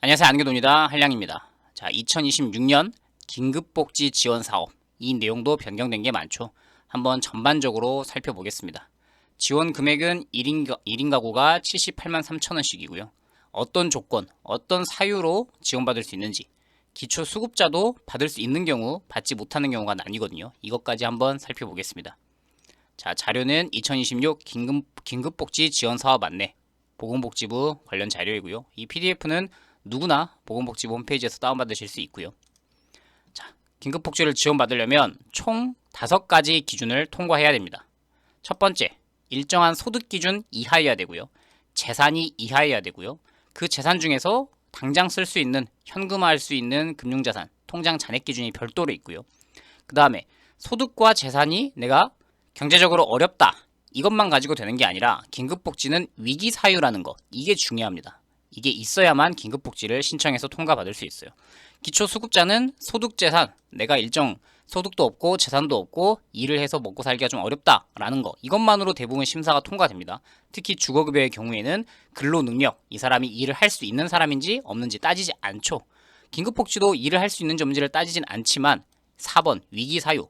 안녕하세요. 안경돈이다. 한량입니다. 자, 2026년 긴급복지 지원 사업. 이 내용도 변경된 게 많죠. 한번 전반적으로 살펴보겠습니다. 지원 금액은 1인 가구가 78만 3천 원씩이고요. 어떤 조건, 어떤 사유로 지원받을 수 있는지, 기초수급자도 받을 수 있는 경우, 받지 못하는 경우가 나뉘거든요. 이것까지 한번 살펴보겠습니다. 자, 자료는 2026 긴급복지 지원 사업 안내, 보건복지부 관련 자료이고요. 이 PDF는 누구나 보건복지부 홈페이지에서 다운받으실 수 있고요. 자, 긴급복지를 지원받으려면 총 5가지 기준을 통과해야 됩니다. 첫 번째, 일정한 소득 기준 이하여야 되고요. 재산이 이하여야 되고요. 그 재산 중에서 당장 쓸 수 있는, 현금화할 수 있는 금융자산, 통장 잔액 기준이 별도로 있고요. 그 다음에 소득과 재산이 내가 경제적으로 어렵다, 이것만 가지고 되는 게 아니라 긴급복지는 위기사유라는 거, 이게 중요합니다. 이게 있어야만 긴급복지를 신청해서 통과받을 수 있어요. 기초수급자는 소득재산, 내가 일정 소득도 없고 재산도 없고 일을 해서 먹고 살기가 좀 어렵다라는 거, 이것만으로 대부분 심사가 통과됩니다. 특히 주거급여의 경우에는 근로능력, 이 사람이 일을 할 수 있는 사람인지 없는지 따지지 않죠. 긴급복지도 일을 할 수 있는지 없는지를 따지진 않지만 4번 위기사유,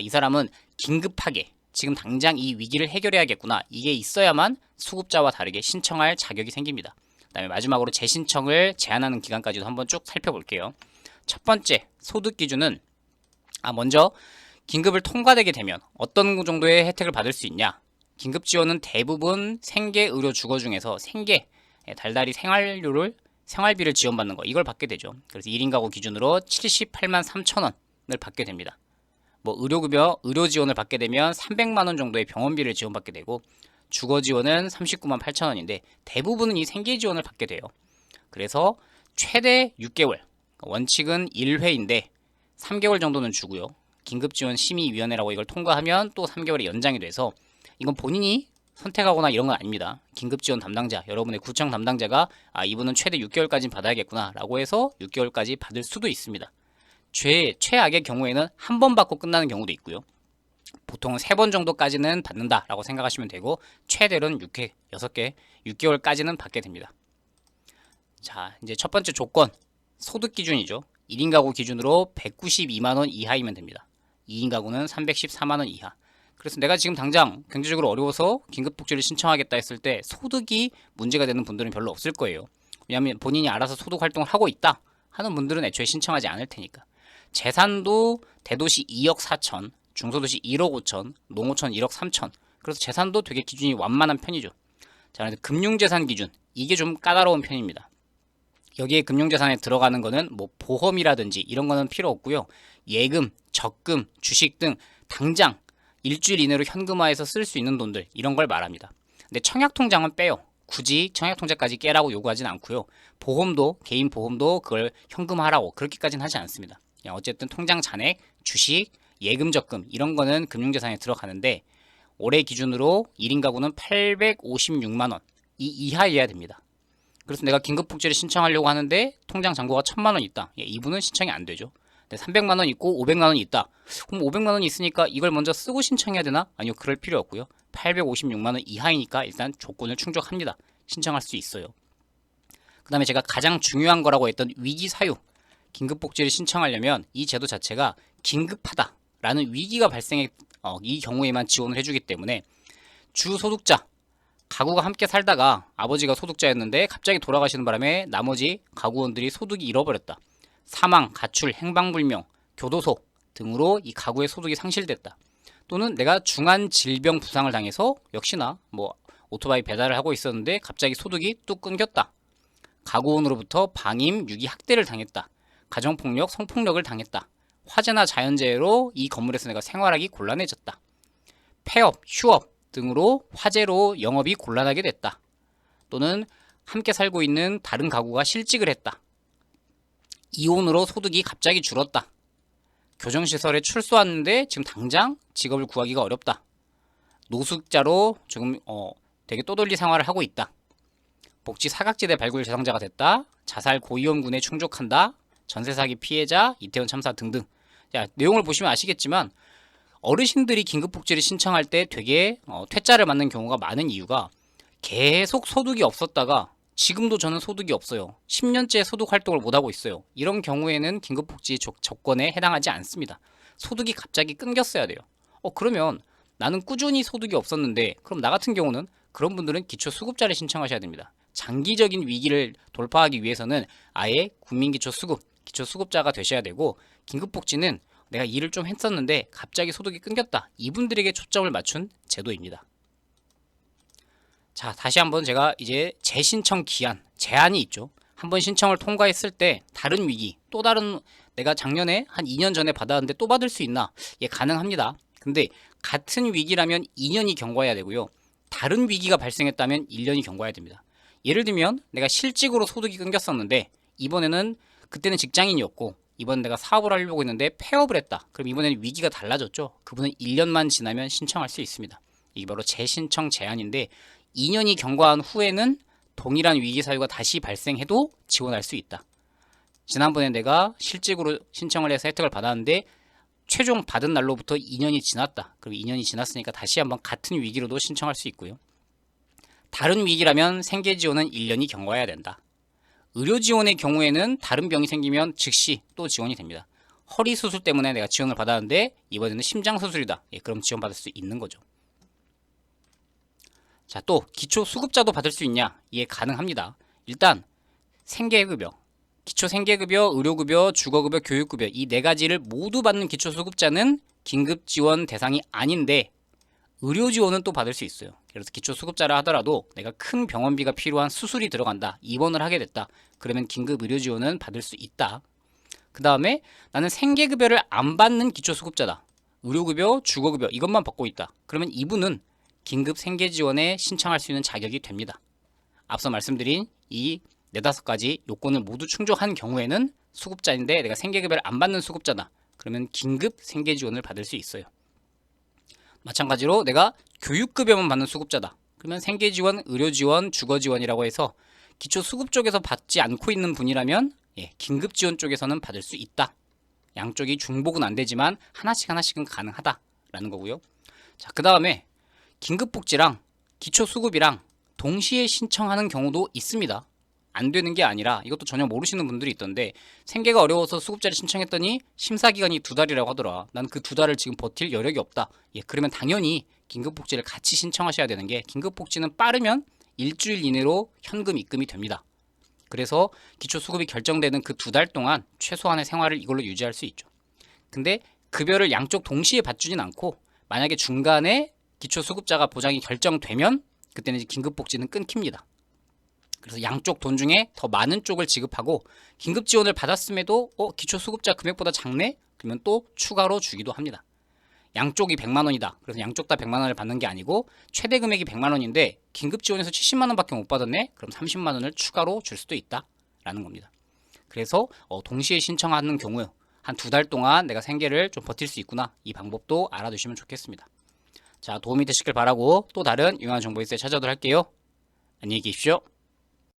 이 사람은 긴급하게 지금 당장 이 위기를 해결해야겠구나, 이게 있어야만 수급자와 다르게 신청할 자격이 생깁니다. 그 다음에 마지막으로 재신청을 제한하는 기간까지도 한번 쭉 살펴볼게요. 첫 번째 소득 기준은 먼저 긴급을 통과되게 되면 어떤 정도의 혜택을 받을 수 있냐. 긴급 지원은 대부분 생계, 의료, 주거 중에서 생계, 달달이 생활비를 지원받는 거, 이걸 받게 되죠. 그래서 1인 가구 기준으로 78만 3천 원을 받게 됩니다. 의료급여, 의료 지원을 받게 되면 300만 원 정도의 병원비를 지원받게 되고, 주거 지원은 39만 8천 원인데 대부분은 이 생계 지원을 받게 돼요. 그래서 최대 6개월, 원칙은 1회인데 3개월 정도는 주고요. 긴급지원심의위원회라고 이걸 통과하면 또 3개월이 연장이 돼서, 이건 본인이 선택하거나 이런 건 아닙니다. 긴급지원 담당자, 여러분의 구청 담당자가 이분은 최대 6개월까지는 받아야겠구나 라고 해서 6개월까지 받을 수도 있습니다. 최악의 경우에는 한 번 받고 끝나는 경우도 있고요. 보통 3번 정도까지는 받는다라고 생각하시면 되고, 최대로는 6개, 6개월까지는 받게 됩니다. 자, 이제 첫 번째 조건, 소득 기준이죠. 1인 가구 기준으로 192만 원 이하이면 됩니다. 2인 가구는 314만 원 이하. 그래서 내가 지금 당장 경제적으로 어려워서 긴급복지를 신청하겠다 했을 때 소득이 문제가 되는 분들은 별로 없을 거예요. 왜냐하면 본인이 알아서 소득 활동을 하고 있다 하는 분들은 애초에 신청하지 않을 테니까. 재산도 대도시 2억 4천, 중소도시 1억 5천, 농어촌 1억 3천. 그래서 재산도 되게 기준이 완만한 편이죠. 자, 그런데 금융재산 기준, 이게 좀 까다로운 편입니다. 여기에 금융재산에 들어가는 거는 보험이라든지 이런 거는 필요 없고요. 예금, 적금, 주식 등 당장 일주일 이내로 현금화해서 쓸 수 있는 돈들, 이런 걸 말합니다. 근데 청약통장은 빼요. 굳이 청약통장까지 깨라고 요구하진 않고요. 보험도, 개인 보험도 그걸 현금화하라고 그렇게까지는 하지 않습니다. 그냥 어쨌든 통장 잔액, 주식, 예금, 적금 이런 거는 금융재산에 들어가는데, 올해 기준으로 1인 가구는 856만 원 이 이하여야 됩니다. 그래서 내가 긴급복지를 신청하려고 하는데 통장 잔고가 1000만 원 있다. 이분은 신청이 안 되죠. 300만 원 있고 500만 원이 있다. 그럼 500만 원이 있으니까 이걸 먼저 쓰고 신청해야 되나? 아니요, 그럴 필요 없고요. 856만 원 이하이니까 일단 조건을 충족합니다. 신청할 수 있어요. 그 다음에 제가 가장 중요한 거라고 했던 위기사유, 긴급복지를 신청하려면 이 제도 자체가 긴급하다라는 위기가 발생해 이 경우에만 지원을 해주기 때문에, 주소득자, 가구가 함께 살다가 아버지가 소득자였는데 갑자기 돌아가시는 바람에 나머지 가구원들이 소득이 잃어버렸다. 사망, 가출, 행방불명, 교도소 등으로 이 가구의 소득이 상실됐다. 또는 내가 중한 질병 부상을 당해서 역시나 오토바이 배달을 하고 있었는데 갑자기 소득이 뚝 끊겼다. 가구원으로부터 방임, 유기, 학대를 당했다. 가정폭력, 성폭력을 당했다. 화재나 자연재해로 이 건물에서 내가 생활하기 곤란해졌다. 폐업, 휴업 등으로 화재로 영업이 곤란하게 됐다. 또는 함께 살고 있는 다른 가구가 실직을 했다. 이혼으로 소득이 갑자기 줄었다. 교정시설에 출소했는데 지금 당장 직업을 구하기가 어렵다. 노숙자로 지금 되게 떠돌이 생활을 하고 있다. 복지 사각지대 발굴 대상자가 됐다. 자살 고위험군에 충족한다. 전세사기 피해자, 이태원 참사 등등. 자, 내용을 보시면 아시겠지만 어르신들이 긴급복지를 신청할 때 되게 퇴짜를 맞는 경우가 많은 이유가, 계속 소득이 없었다가 지금도 저는 소득이 없어요. 10년째 소득 활동을 못하고 있어요. 이런 경우에는 긴급복지 조건에 해당하지 않습니다. 소득이 갑자기 끊겼어야 돼요. 그러면 나는 꾸준히 소득이 없었는데, 그럼 나 같은 경우는 그런 분들은 기초수급자를 신청하셔야 됩니다. 장기적인 위기를 돌파하기 위해서는 아예 국민기초수급, 기초수급자가 되셔야 되고, 긴급복지는 내가 일을 좀 했었는데 갑자기 소득이 끊겼다, 이분들에게 초점을 맞춘 제도입니다. 자, 다시 한번 제가 이제 재신청 기한, 제한이 있죠. 한번 신청을 통과했을 때 다른 위기, 또 다른, 내가 작년에 한 2년 전에 받았는데 또 받을 수 있나? 예, 가능합니다. 근데 같은 위기라면 2년이 경과해야 되고요. 다른 위기가 발생했다면 1년이 경과해야 됩니다. 예를 들면 내가 실직으로 소득이 끊겼었는데, 이번에는, 그때는 직장인이었고 이번 내가 사업을 하려고 했는데 폐업을 했다. 그럼 이번에는 위기가 달라졌죠. 그분은 1년만 지나면 신청할 수 있습니다. 이게 바로 재신청 제한인데, 2년이 경과한 후에는 동일한 위기 사유가 다시 발생해도 지원할 수 있다. 지난번에 내가 실직으로 신청을 해서 혜택을 받았는데 최종 받은 날로부터 2년이 지났다. 그럼 2년이 지났으니까 다시 한번 같은 위기로도 신청할 수 있고요. 다른 위기라면 생계 지원은 1년이 경과해야 된다. 의료 지원의 경우에는 다른 병이 생기면 즉시 또 지원이 됩니다. 허리 수술 때문에 내가 지원을 받았는데 이번에는 심장 수술이다. 예, 그럼 지원받을 수 있는 거죠. 자, 또 기초수급자도 받을 수 있냐? 예, 가능합니다. 일단 생계급여, 기초생계급여, 의료급여, 주거급여, 교육급여, 이 네 가지를 모두 받는 기초수급자는 긴급지원 대상이 아닌데, 의료지원은 또 받을 수 있어요. 그래서 기초수급자라 하더라도 내가 큰 병원비가 필요한 수술이 들어간다, 입원을 하게 됐다, 그러면 긴급의료지원은 받을 수 있다. 그 다음에 나는 생계급여를 안 받는 기초수급자다, 의료급여, 주거급여 이것만 받고 있다, 그러면 이분은 긴급생계지원에 신청할 수 있는 자격이 됩니다. 앞서 말씀드린 이 네다섯 가지 요건을 모두 충족한 경우에는 수급자인데 내가 생계급여를 안 받는 수급자다, 그러면 긴급생계지원을 받을 수 있어요. 마찬가지로 내가 교육급여만 받는 수급자다, 그러면 생계지원, 의료지원, 주거지원이라고 해서 기초수급 쪽에서 받지 않고 있는 분이라면 긴급지원 쪽에서는 받을 수 있다. 양쪽이 중복은 안 되지만 하나씩은 가능하다라는 거고요. 자, 그 다음에 긴급복지랑 기초수급이랑 동시에 신청하는 경우도 있습니다. 안 되는 게 아니라, 이것도 전혀 모르시는 분들이 있던데, 생계가 어려워서 수급자를 신청했더니 심사기간이 2달이라고 하더라. 난 그 2달을 지금 버틸 여력이 없다. 예, 그러면 당연히 긴급복지를 같이 신청하셔야 되는 게, 긴급복지는 빠르면 일주일 이내로 현금 입금이 됩니다. 그래서 기초수급이 결정되는 그 2달 동안 최소한의 생활을 이걸로 유지할 수 있죠. 근데 급여를 양쪽 동시에 받주진 않고, 만약에 중간에 기초수급자가 보장이 결정되면 그때는 이제 긴급복지는 끊깁니다. 그래서 양쪽 돈 중에 더 많은 쪽을 지급하고, 긴급지원을 받았음에도 기초수급자 금액보다 작네? 그러면 또 추가로 주기도 합니다. 양쪽이 100만 원이다. 그래서 양쪽 다 100만 원을 받는 게 아니고, 최대 금액이 100만 원인데 긴급지원에서 70만 원밖에 못 받았네? 그럼 30만 원을 추가로 줄 수도 있다 라는 겁니다. 그래서 동시에 신청하는 경우 한 2달 동안 내가 생계를 좀 버틸 수 있구나, 이 방법도 알아두시면 좋겠습니다. 자, 도움이 되시길 바라고 또 다른 유용한 정보 있을 때 찾아오도록 할게요. 안녕히 계십시오.